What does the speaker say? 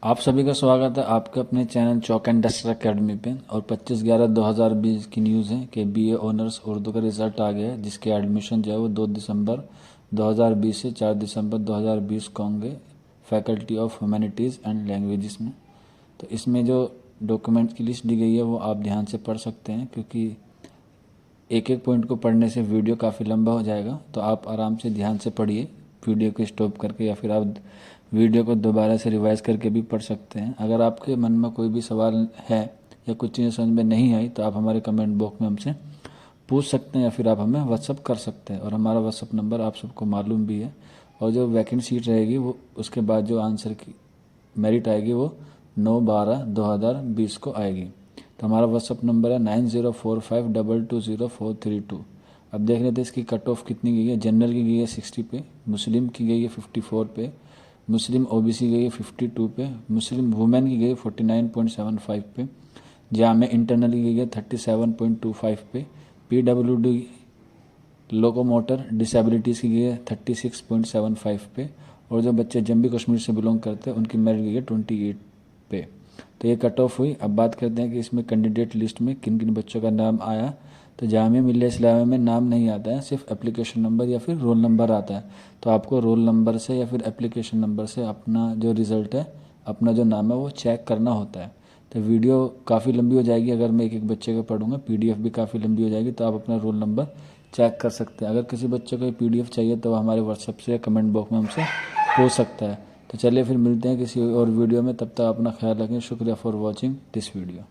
आप सभी का स्वागत है आपके अपने channel chalk and duster academy पे। और 25/11/2020 की न्यूज़ है कि बीए ऑनर्स उर्दू का रिज़ल्ट आ गया है, जिसके एडमिशन जो है वो 2 दिसंबर 2020 से 4 दिसंबर 2020 को होंगे faculty of humanities and languages में। तो इसमें जो डॉक्यूमेंट्स की लिस्ट दी गई है वो आप ध्यान से पढ़ सकते हैं, क्योंकि एक एक पॉइंट को पढ़ने से वीडियो काफ़ी लंबा हो जाएगा। तो आप आराम से ध्यान से पढ़िए वीडियो को स्टॉप करके, या फिर आप वीडियो को दोबारा से रिवाइज करके भी पढ़ सकते हैं। अगर आपके मन में कोई भी सवाल है या कुछ चीज़ें समझ में नहीं आई तो आप हमारे कमेंट बॉक्स में हमसे पूछ सकते हैं, या फिर आप हमें व्हाट्सअप कर सकते हैं। और हमारा व्हाट्सअप नंबर आप सबको मालूम भी है। और जो वैकेंट सीट रहेगी वो उसके बाद जो आंसर की मेरिट आएगी वो 9/12/2020 को आएगी। तो हमारा व्हाट्सअप नंबर है 9045220432। अब देख लेते हैं इसकी कट ऑफ कितनी गई है। जनरल की गई है 60 पे, मुस्लिम की गई है 54 पे, मुस्लिम ओबीसी गई है 52 पे, मुस्लिम वुमेन की गई है 49.75 पे, जामे इंटरनल की गई है 37.25 पे, पीडब्ल्यूडी लोकोमोटर डिसेबिलिटीज़ की गई है 36.75 पे, और जो बच्चे जम्मू कश्मीर से बिलोंग करते हैं उनकी मेरिट गई है 28 पे। तो ये कट ऑफ हुई। अब बात करते हैं कि इसमें कैंडिडेट लिस्ट में किन किन बच्चों का नाम आया। तो जामिया मिल्लिया इस्लामिया में नाम नहीं आता है, सिर्फ एप्लीकेशन नंबर या फिर रोल नंबर आता है। तो आपको रोल नंबर से या फिर एप्लीकेशन नंबर से अपना जो रिज़ल्ट है, अपना जो नाम है वो चेक करना होता है। तो वीडियो काफ़ी लंबी हो जाएगी अगर मैं एक एक बच्चे को पढ़ूंगा, पीडीएफ भी काफ़ी लंबी हो जाएगी। तो आप अपना रोल नंबर चेक कर सकते हैं। अगर किसी बच्चे को पीडीएफ चाहिए तो हमारे व्हाट्सएप से या कमेंट बॉक्स में हमसे पूछ सकता है। तो चलिए फिर मिलते हैं किसी और वीडियो में, तब तक अपना ख्याल रखें। शुक्रिया फॉर वॉचिंग दिस वीडियो।